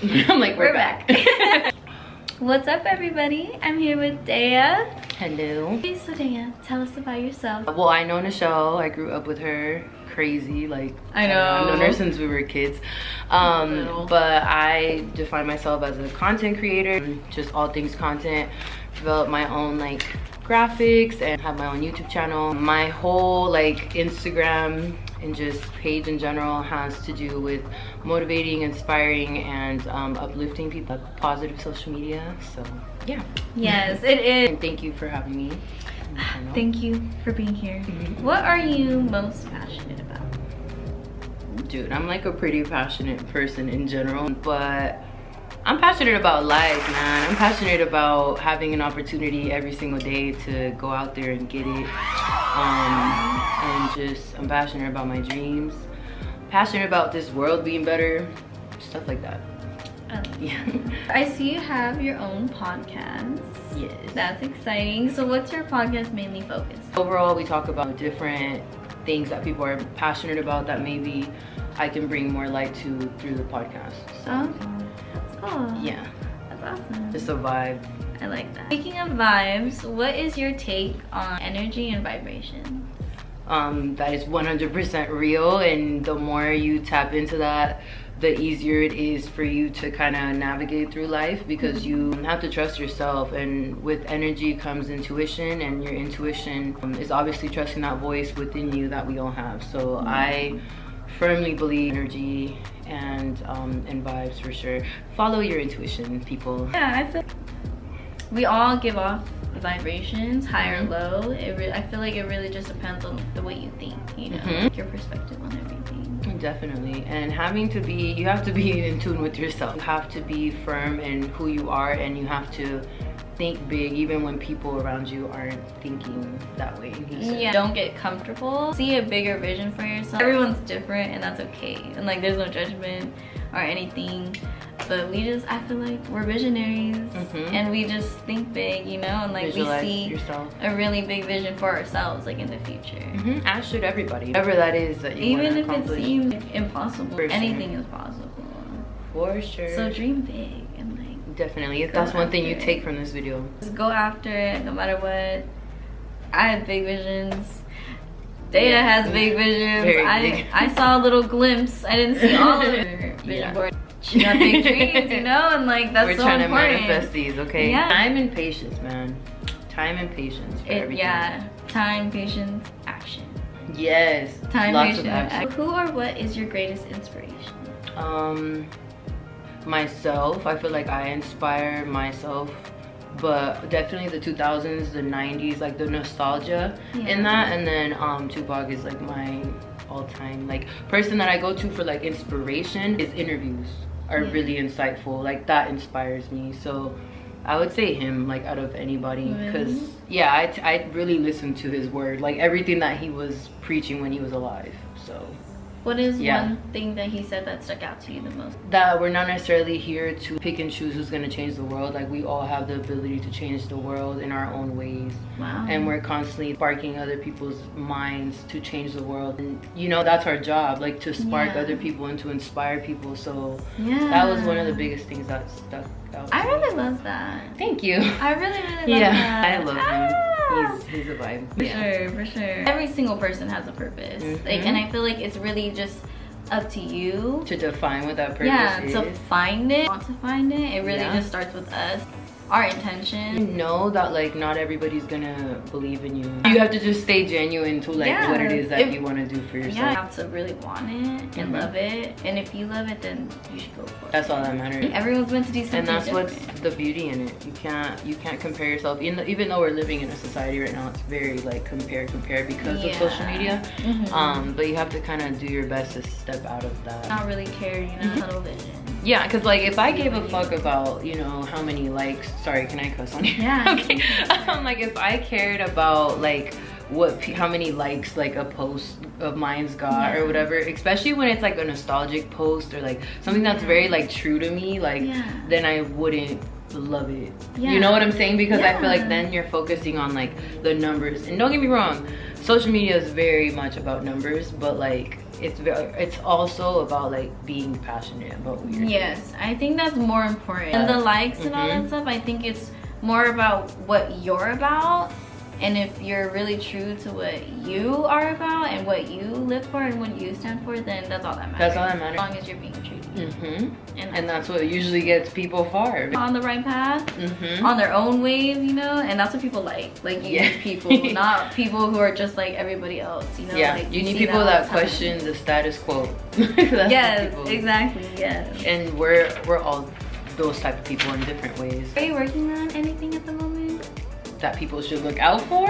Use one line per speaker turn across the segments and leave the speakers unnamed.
I'm like, we're back.
What's up, everybody? I'm here with Deya.
Hello.
Okay, so Deya, tell us about yourself.
Well, I know Michelle. I grew up with her. Crazy, like
I know.
I've known her since we were kids. But I define myself as a content creator, just all things content. Develop my own like graphics and have my own YouTube channel. My whole like Instagram and just page in general has to do with motivating, inspiring, and uplifting people. Positive social media. So yeah.
Yes, it is.
And thank you for having me.
Thank you for being here. What are you most passionate about?
Dude, I'm like a pretty passionate person in general, but I'm passionate about life, man. I'm passionate about having an opportunity every single day to go out there and get it. And just, I'm passionate about my dreams. Passionate about this world being better. Stuff like that. Yeah.
I see you have your own podcast.
Yes.
That's exciting. So what's your podcast mainly focused?
Overall, we talk about different things that people are passionate about that maybe I can bring more light to through the podcast. So,
that's cool.
Yeah.
That's awesome.
Just a vibe.
I like that. Speaking of vibes, what is your take on energy and vibration?
That is 100% real, and the more you tap into that, the easier it is for you to kind of navigate through life, because you have to trust yourself, and with energy comes intuition, and your intuition is obviously trusting that voice within you that we all have. So I firmly believe energy and vibes for sure. Follow your intuition, people.
Yeah, I feel we all give off vibrations, high or low. I feel like it really just depends on the way you think, you know, your perspective on everything.
Definitely. And you have to be in tune with yourself. You have to be firm in who you are, and you have to think big even when people around you aren't thinking that way.
Yeah, don't get comfortable. See a bigger vision for yourself. Everyone's different, and that's okay. And like, there's no judgment or anything. But I feel like we're visionaries, and we just think big, you know, and like
visualize
we see
yourself.
A really big vision for ourselves, like in the future.
As should everybody. Whatever that is that you want to accomplish.
Even if it seems impossible, anything is possible.
For sure.
So dream big and like.
Definitely. If that's one thing you take from this video.
Just go after it, no matter what. I have big visions. Deya has big visions. I saw a little glimpse. I didn't see all of her vision board. She got big dreams, you know, and like that's so important.
We're trying to manifest these, okay?
Yeah.
Time and patience, man. Time and patience for everything.
Yeah. Time, patience, action.
Yes.
Time,
lots
patience,
of action.
Who or what is your greatest inspiration?
Myself. I feel like I inspire myself, but definitely the 2000s, the 90s, like the nostalgia in that, and then Tupac is like my all-time like person that I go to for like inspiration. His interviews are really insightful, like that inspires me. So I would say him, like out of anybody, because I really listened to his word, like everything that he was preaching when he was alive. So
what is one thing that he said that stuck out to you the most?
That we're not necessarily here to pick and choose who's going to change the world. Like, we all have the ability to change the world in our own ways.
Wow.
And we're constantly sparking other people's minds to change the world. And, you know, that's our job, like to spark other people and to inspire people. So that was one of the biggest things that stuck out.
I really love that.
Thank you.
I really love that.
I love him. He's a vibe.
For sure. Every single person has a purpose. Like, and I feel like it's really just up to you
to define what that purpose is.
To find it. Want to find it. It really just starts with us. Our intention.
You know that like not everybody's gonna believe in you. You have to just stay genuine to like what it is that you want to do for yourself.
Yeah, you have to really want it and love it. And if you love it, then you should go for it.
That's all that matters.
Everyone's meant to do something.
And that's
different.
what's the beauty in it. You can't compare yourself. Even though we're living in a society right now, it's very like compare because of social media. But you have to kind of do your best to step out of that.
Not really care, you know, tunnel vision.
Yeah, because like if I gave a fuck about, you know, how many likes, sorry, can I cuss on you?
Yeah.
Okay. Like if I cared about like how many likes like a post of mine's got or whatever, especially when it's like a nostalgic post or like something that's very like true to me, like then I wouldn't love it. You know what I'm saying? Because I feel like then you're focusing on like the numbers. And don't get me wrong, social media is very much about numbers, but like it's also about like being passionate about what you're doing.
I think that's more important. And the likes and all that stuff, I think it's more about what you're about. And if you're really true to what you are about and what you live for and what you stand for, then that's all that matters.
That's all that matters.
As long as you're being true to you.
And that's what usually gets people far.
On the right path, on their own wave, you know? And that's what people like unique people, not people who are just like everybody else, you know? Like,
you need people that question the status quo.
Yes, exactly, yes.
And we're all those type of people in different ways.
Are you working on anything at the moment
that people should look out for?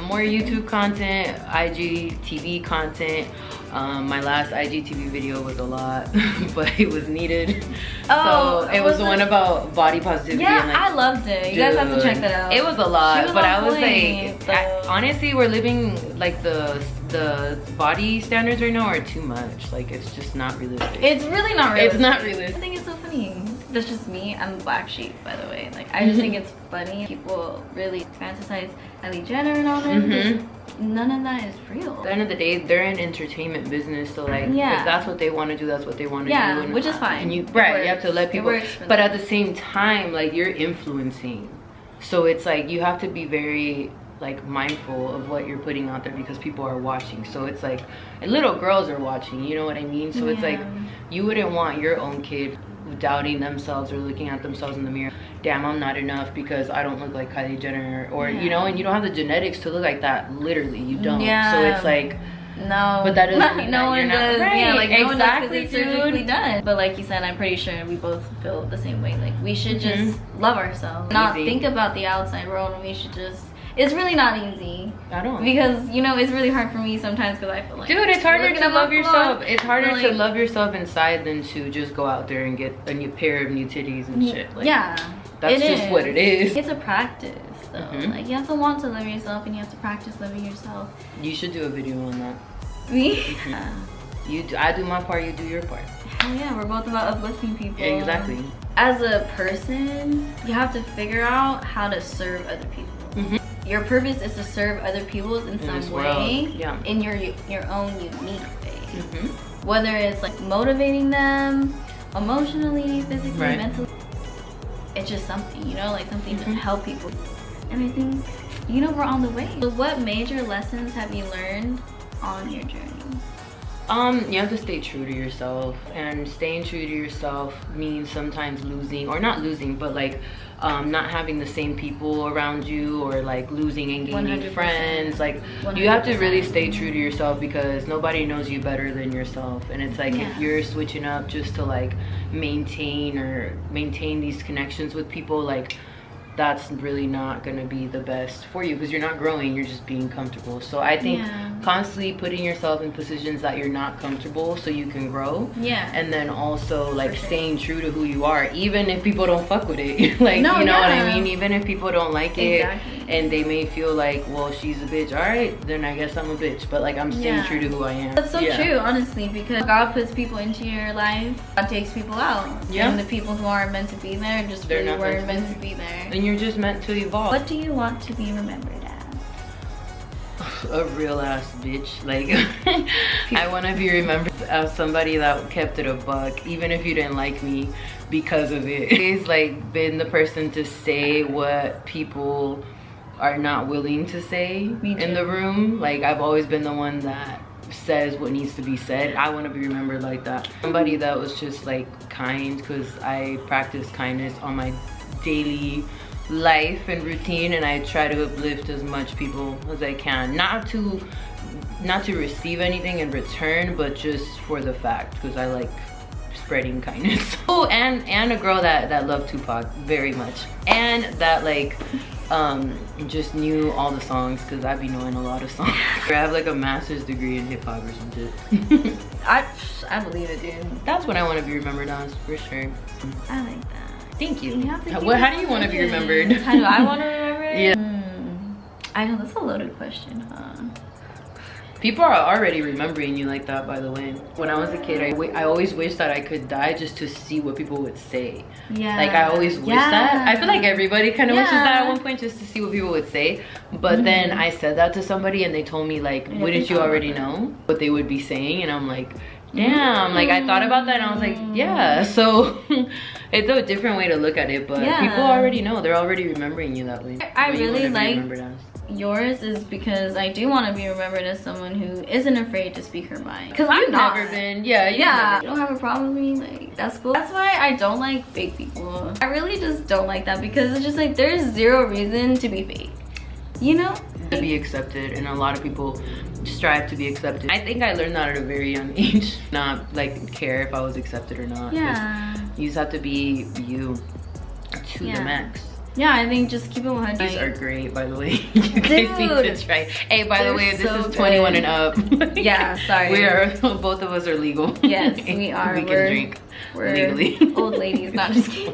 More YouTube content, IGTV content. My last IGTV video was a lot, but it was needed. So it was the one about body positivity. And, like,
I loved it. You guys have to check that out.
It was a lot, but I was like, honestly, we're living like the body standards right now are too much. Like, it's just not realistic.
It's really not realistic.
It's not realistic.
I think it's so funny. That's just me. I'm the black sheep, by the way. Like, I just think it's funny. People really fantasize Kylie Jenner and all that. None of that is real.
At the end of the day, they're in entertainment business, so like, if that's what they want to do, that's what they want to do. And,
which is fine.
And you have to let people. But at the same time, like, you're influencing, so it's like you have to be very like mindful of what you're putting out there because people are watching. So it's like, and little girls are watching. You know what I mean? So it's like you wouldn't want your own kid doubting themselves or looking at themselves in the mirror. Damn, I'm not enough because I don't look like Kylie Jenner, or you know, and you don't have the genetics to look like that. Literally, you don't. So it's like,
no,
but that doesn't mean
no one does.
Right.
Like, no one does because it's surgically done. But like you said, I'm pretty sure we both feel the same way. Like, we should just love ourselves, not think about the outside world, and we should just. It's really not easy.
I don't.
Because, you know, it's really hard for me sometimes because I feel like...
Dude, it's harder to love yourself. It's harder to love yourself inside than to just go out there and get a new pair of new titties and shit. Like, that's just what it is.
It's a practice, though. Like, you have to want to love yourself and you have to practice loving yourself.
You should do a video on that.
Me?
I do my part, you do your part.
Hell yeah, we're both about uplifting people.
Exactly.
As a person, you have to figure out how to serve other people. Your purpose is to serve other people in some way, in your own unique way. Whether it's like motivating them emotionally, physically, mentally, it's just something, you know, like something to help people. And I think, you know, we're on the way. So what major lessons have you learned on your journey?
You have to stay true to yourself, and staying true to yourself means sometimes losing, or not losing, but like not having the same people around you, or like losing and gaining 100%. Friends. Like 100%. You have to really stay true to yourself because nobody knows you better than yourself. And it's like if you're switching up just to like maintain these connections with people, like that's really not gonna be the best for you because you're not growing, you're just being comfortable. So I think constantly putting yourself in positions that you're not comfortable so you can grow. And then also like staying true to who you are, even if people don't fuck with it. Like, you know what I mean? Even if people don't like it and they may feel like, well, she's a bitch, all right, then I guess I'm a bitch. But like, I'm staying true to who I am.
That's so true, honestly, because God puts people into your life, God takes people out. And the people who aren't meant to be there just really weren't meant to be there.
And you're just meant to evolve.
What do you want to be remembered as?
A real ass bitch. Like, I want to be remembered as somebody that kept it a buck, even if you didn't like me because of it. It's like been the person to say what people are not willing to say in the room. Like, I've always been the one that says what needs to be said. I want to be remembered like that. Somebody that was just like kind, because I practice kindness on my daily life and routine, and I try to uplift as much people as I can, not to receive anything in return, but just for the fact, because I like spreading kindness. Oh, and a girl that loved Tupac very much, and that like just knew all the songs, because I be knowing a lot of songs. I have like a master's degree in hip-hop or some shit.
I believe it, dude.
That's what I want to be remembered as, for sure.
I like that.
Thank you. How do you want to be remembered?
How do I want to be remembered? I know, that's a loaded question, huh?
People are already remembering you like that, by the way. When I was a kid, I always wished that I could die just to see what people would say.
Yeah.
Like, I always wish that. I feel like everybody kind of wishes that at one point, just to see what people would say. But then I said that to somebody and they told me, like, wouldn't you already know what they would be saying? And I'm like, damn. Like, I thought about that and I was like, yeah. So it's a different way to look at it, but people already know. They're already remembering you that way.
I really like yours is because I do want to be remembered as someone who isn't afraid to speak her mind. Because I've
never been. Yeah.
You don't have a problem with me. Like, that's cool. That's why I don't like fake people. I really just don't like that because it's just like there's zero reason to be fake. You know?
To be accepted, and a lot of people strive to be accepted. I think I learned that at a very young age. Not like care if I was accepted or not.
Yeah.
You just have to be you to the max.
Yeah, I think just keep it 100.
These are great, by the way. You guys need to try. Hey, by the way, this is 21 and up.
Yeah, sorry.
We are, both of us are legal.
Yes, we are.
We can drink legally.
Old ladies, not just kidding.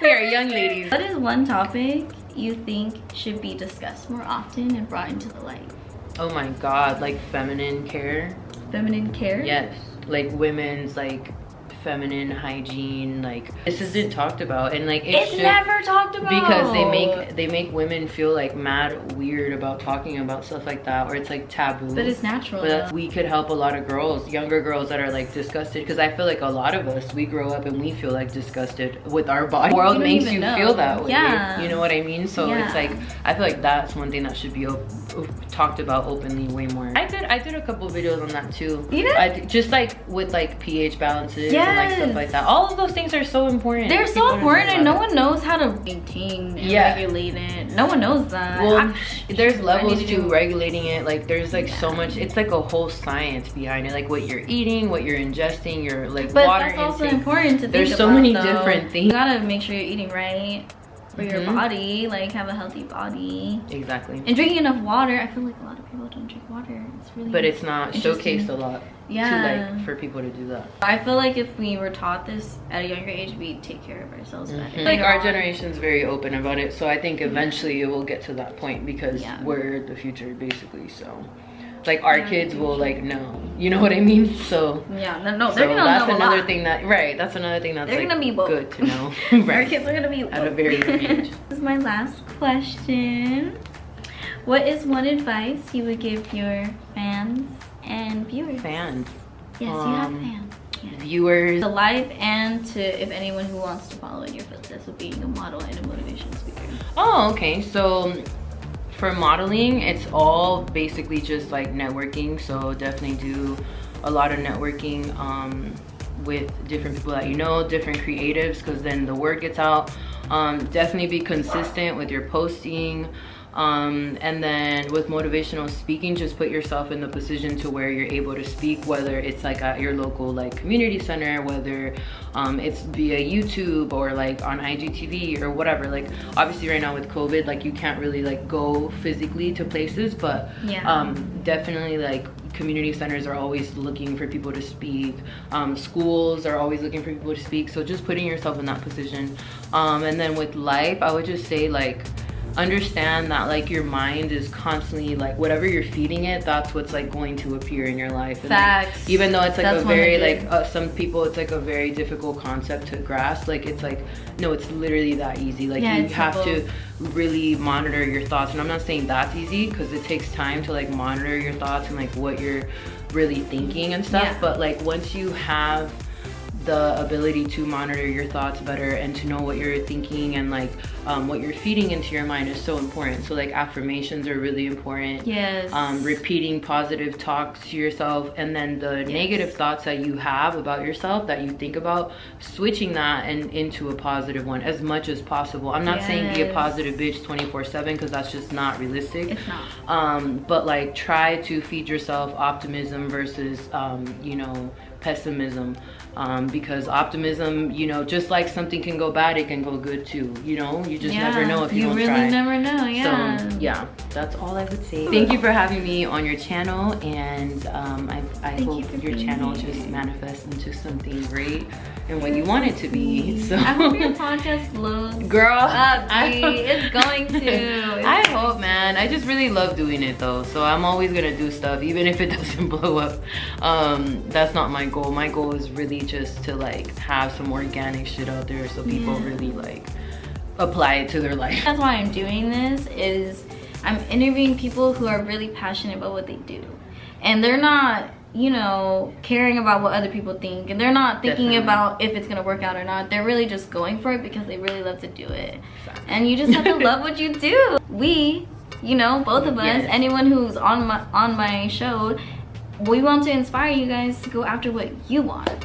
We are young ladies.
What is one topic you think should be discussed more often and brought into the light?
Oh my God, like feminine care.
Feminine care?
Yes, like women's like feminine hygiene, like this isn't talked about, and like
it's never talked about
because they make women feel like mad weird about talking about stuff like that, or it's like taboo.
But it's natural.
But we could help a lot of girls, younger girls that are like disgusted, because I feel like a lot of us, we grow up and we feel like disgusted with our body. The world makes you feel that way.
Yeah.
You know what I mean? So it's like, I feel like that's one thing that should be talked about openly way more. I did a couple videos on that too. Just like with like pH balances and like stuff like that. All of those things are so important.
They're so important, and no one knows how to maintain and regulate it. No one knows that.
Well, there's levels to regulating it. Like there's like so much. It's like a whole science behind it. Like what you're eating, what you're ingesting, your like water intake.
But that's also important to think about.
There's so many different things.
You gotta make sure you're eating right for your body, like have a healthy body.
Exactly.
And drinking enough water. I feel like a lot of people don't drink water. It's really
but it's not showcased a lot.
Yeah.
To like for people to do that.
I feel like if we were taught this at a younger age, we'd take care of ourselves better.
Like our generation's very open about it, so I think eventually it will get to that point because we're the future basically. So like our kids will like know, you know what I mean? So
they're gonna
that's
know
another thing that that's another thing that's
they're
like
gonna be
good to know.
Our kids are gonna be
at a very young age.
This is my last question. What is one advice you would give your fans and viewers?
Fans.
Yes, you have fans. Yes.
Viewers.
To life and to if anyone who wants to follow in your footsteps of being a model and a motivational speaker.
Oh, okay. So for modeling, it's all basically just like networking. So definitely do a lot of networking with different people that you know, different creatives, because then the word gets out. Definitely be consistent with your posting. And then with motivational speaking, just put yourself in the position to where you're able to speak, whether it's like at your local like community center, whether it's via YouTube or like on IGTV or whatever. Like obviously right now with COVID, like you can't really like go physically to places, but definitely like community centers are always looking for people to speak. Schools are always looking for people to speak. So just putting yourself in that position. And then with life, I would just say like, understand that like your mind is constantly like whatever you're feeding it, that's what's like going to appear in your life. And,
facts.
Like, even though it's like a very like some people it's like a very difficult concept to grasp, like it's like no, it's literally that easy. Like you have to really monitor your thoughts, and I'm not saying that's easy because it takes time to like monitor your thoughts and like what you're really thinking and stuff, but like once you have the ability to monitor your thoughts better and to know what you're thinking and like what you're feeding into your mind is so important. So like affirmations are really important.
Yes.
Repeating positive talks to yourself, and then the negative thoughts that you have about yourself that you think about, switching that and into a positive one as much as possible. I'm not saying be a positive bitch 24/7 because that's just not realistic.
It's not.
But like try to feed yourself optimism versus you know, pessimism, because optimism, you know, just like something can go bad, it can go good too, you know, you just never know if you don't try.
You really never know.
So yeah, that's all I would say. Thank you for having me on your channel, and I hope your channel just manifests into something great and what you want it to be. So
I hope your podcast blows
girl
up. It's going to.
I hope, man. I just really love doing it though, so I'm always gonna do stuff even if it doesn't blow up. That's not my goal. My goal is really just to like have some organic shit out there so people really like apply it to their life.
That's why I'm doing this, is I'm interviewing people who are really passionate about what they do, and they're not, you know, caring about what other people think, and they're not thinking about if it's gonna work out or not. They're really just going for it because they really love to do it. And you just have to love what you do. We, you know, both of us, anyone who's on my show, we want to inspire you guys to go after what you want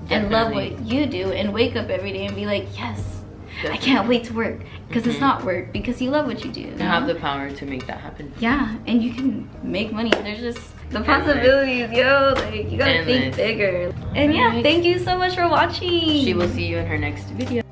and love what you do, and wake up every day and be like, yes, I can't wait to work, because it's not work, because you love what you do. You
have the power to make that happen.
Yeah, and you can make money. There's just the possibilities, yo. Like, you gotta think bigger. And yeah, thank you so much for watching.
She will see you in her next video.